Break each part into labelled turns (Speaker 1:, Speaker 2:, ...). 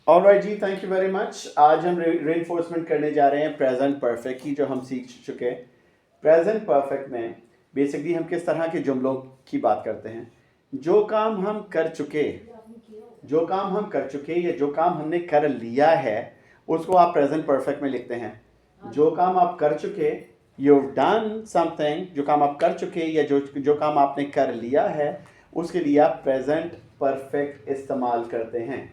Speaker 1: Alright जी, thank you very much. आज हम रेनफोर्समेंट करने जा रहे हैं प्रेजेंट परफेक्ट की, जो हम सीख चुके हैं। प्रेजेंट परफेक्ट में बेसिकली हम किस तरह के जुमलों की बात करते हैं। जो काम हम कर चुके जो काम हम कर चुके या जो काम हमने कर लिया है, उसको आप प्रेजेंट परफेक्ट में लिखते हैं। जो काम आप कर चुके, यू डन समथिंग, जो काम आप कर चुके या जो काम आपने कर लिया है, उसके लिए आप प्रेजेंट परफेक्ट इस्तेमाल करते हैं।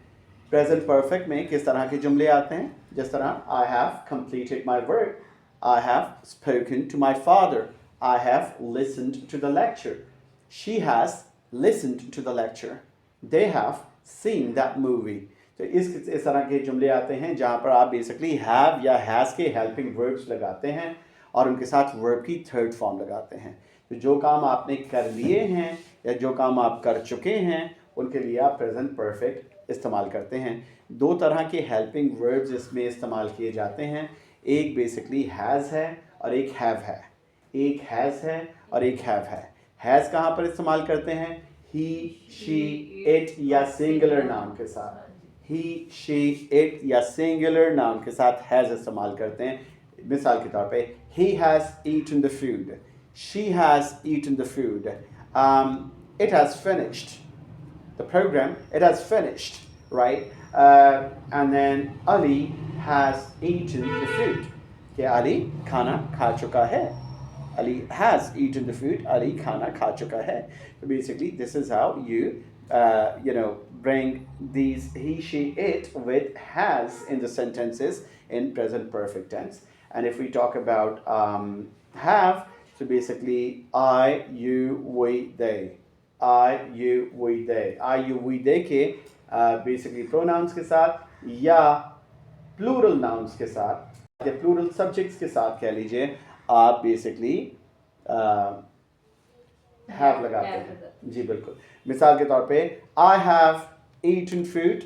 Speaker 1: प्रेजेंट परफेक्ट में किस तरह के जुमले आते हैं, जिस तरह I have completed my work, I have spoken to my father, I have listened to the lecture, she has listened to the lecture, they have seen that movie. तो इस तरह के जुमले आते हैं जहाँ पर आप बेसिकली हैव या हैज़ के हेल्पिंग वर्ब्स लगाते हैं और उनके साथ वर्ब की थर्ड फॉर्म लगाते हैं। तो जो काम आपने कर लिए हैं या जो काम आप कर चुके हैं, उनके लिए आप प्रेजेंट परफेक्ट इस्तेमाल करते हैं। दो तरह के हेल्पिंग वर्ब्स इसमें इस्तेमाल किए जाते हैं। एक बेसिकली हैज़ है और एक हैव है। एक हैज़ है और एक हैव है। हैज़ कहाँ पर इस्तेमाल करते हैं? ही, शी, इट या सिंगुलर नाउन के साथ। ही, शी, इट या सिंगुलर नाउन के साथ हैज़ इस्तेमाल करते हैं। मिसाल के तौर पे he has eaten the food, she has eaten the food, it has finished the program, it has finished, right? And then Ali has eaten the food. क्या Ali खाना खा चुका है? Ali has eaten the food. Ali खाना खा चुका है. So basically, this is how you bring these he, she, it with has in the sentences in present perfect tense. And if we talk about have, so basically I, you, we, they. I, you, we, they. I, you, we, they के basically pronouns के साथ या plural nouns के साथ या plural subjects के साथ कह लीजिए, आप basically have लगाते हैं। जी बिल्कुल। मिसाल के तौर पे I have eaten food,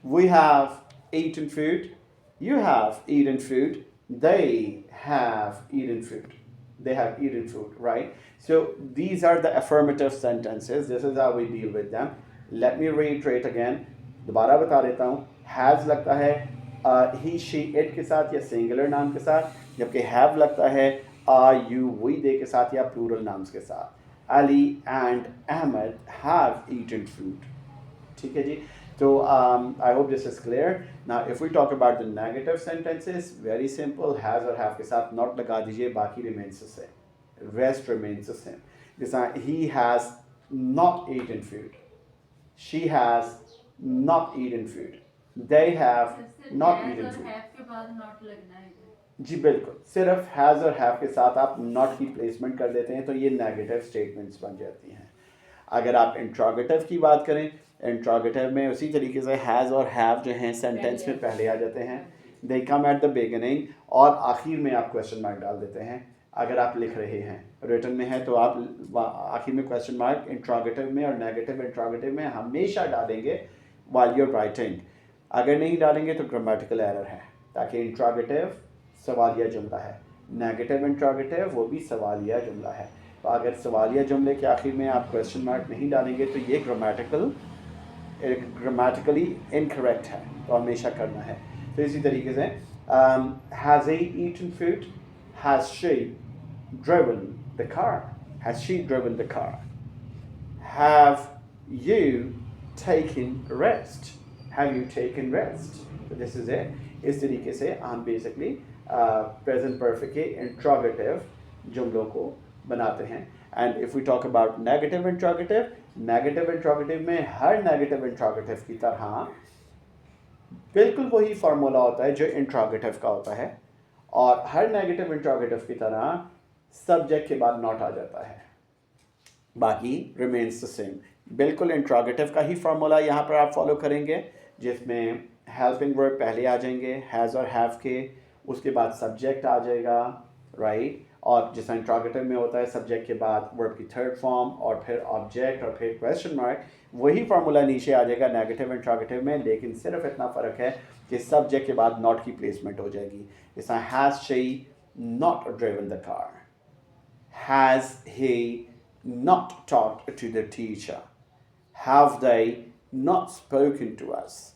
Speaker 1: we have eaten food, you have eaten food, they have eaten food. They have eaten food, right? So these are the affirmative sentences. This is how we deal with them. Let me reiterate again. दोबारा बता देता हूँ। Has लगता है he, she, it के साथ या singular नाम के साथ, जबकि have लगता है are, you, we, they के साथ या plural nouns के साथ। Ali and Ahmed have eaten food. ठीक है जी। So I hope this is clear. Now if we talk about the negative sentences, very simple, has or have के साथ not लगा दीजिए, बाकी remains the same. Rest remains the same. जैसा he has not eaten food, she has not eaten food, they have not eaten food. have के बाद not लगना है जी बिल्कुल। सिर्फ हैज़ और हैव के साथ आप नॉट की प्लेसमेंट कर देते हैं तो ये नेगेटिव स्टेटमेंट्स बन जाती हैं। अगर आप इंट्रोगेटिव की बात करें, इंट्रोगेटिव में उसी तरीके से हैज़ और हैव जो हैं सेंटेंस में पहले आ जाते हैं। दे कम एट द बिगिनिंग और आखिर में आप क्वेश्चन मार्क डाल देते हैं। अगर आप लिख रहे हैं, रिटन में है, तो आप आखिर में क्वेश्चन मार्क इंट्रोगेटिव में और नेगेटिव इंट्रोगेटिव में हमेशा डालेंगे व्हाइल यू आर राइटिंग। अगर नहीं डालेंगे तो ग्रामेटिकल एरर है, ताकि इंट्रोगेटिव सवालिया जुमला है, नेगेटिव इंट्रोगेटिव वो भी सवालिया जुमला है। तो अगर सवालिया जुमले के आखिर में आप क्वेश्चन मार्क नहीं डालेंगे तो ये ग्रामेटिकली इनकरेक्ट है, तो हमेशा करना है। तो इसी तरीके से has he eaten food, has she driven the car, has she driven the car, have you taken rest, have you taken rest. तो दिस इज इट। इस तरीके से हम बेसिकली प्रेजेंट परफेक्ट के इंट्रोगेटिव जुमलों को बनाते हैं। And if we talk about negative interrogative, negative interrogative में हर नेगेटिव इंट्रोगेटिव की तरह बिल्कुल वही फार्मूला होता है जो इंट्रोगेटिव का होता है, और हर नेगेटिव इंट्रोगेटिव की तरह सब्जेक्ट के बाद नॉट आ जाता है, बाकी रिमेन्स द सेम। बिल्कुल इंट्रोगेटिव का ही फार्मूला यहाँ पर आप फॉलो करेंगे, जिसमें हेल्पिंग वर्ब पहले आ जाएंगे हैज़ और हैव के, उसके बाद सब्जेक्ट आ जाएगा, राइट। और जैसा इंट्रोगेटिव में होता है सब्जेक्ट के बाद वर्ब की थर्ड फॉर्म और फिर ऑब्जेक्ट और फिर क्वेश्चन मार्क, वही फार्मूला नीचे आ जाएगा नेगेटिव इंट्रोगेटिव में, लेकिन सिर्फ इतना फ़र्क है कि सब्जेक्ट के बाद नॉट की प्लेसमेंट हो जाएगी। जैसा has she not driven the car, has he not talked to the teacher, have they not spoken to us,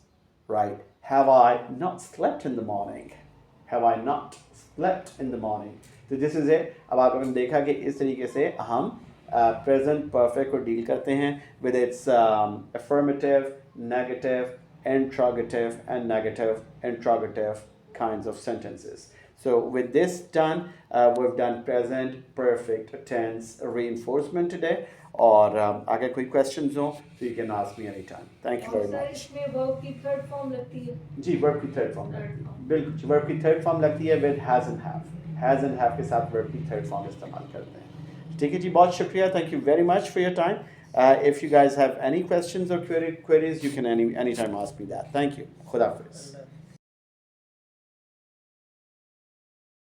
Speaker 1: right? have I not slept in the morning? Have I not slept in the morning? तो this is a, अब आपने देखा कि इस तरीके से हम present perfect को डील करते हैं with its affirmative, negative, interrogative and negative interrogative kinds of sentences. So with this done, we've done present perfect tense reinforcement today. और अगर कोई क्वेश्चंस हो तो you can ask me any time. Thank you very much.
Speaker 2: इसमें verb की third form लगती है.
Speaker 1: जी, verb की थर्ड फॉर्म लगती है, बिल्कुल वर्ब की थर्ड फॉर्म लगती है with has and have. Has and have के साथ वर्ब की थर्ड फॉर्म इस्तेमाल करते हैं. ठीक है जी, बहुत शुक्रिया. Thank you very much for your time. If you guys have any questions or queries, you can anytime ask me that. Thank you. Khuda Hafiz.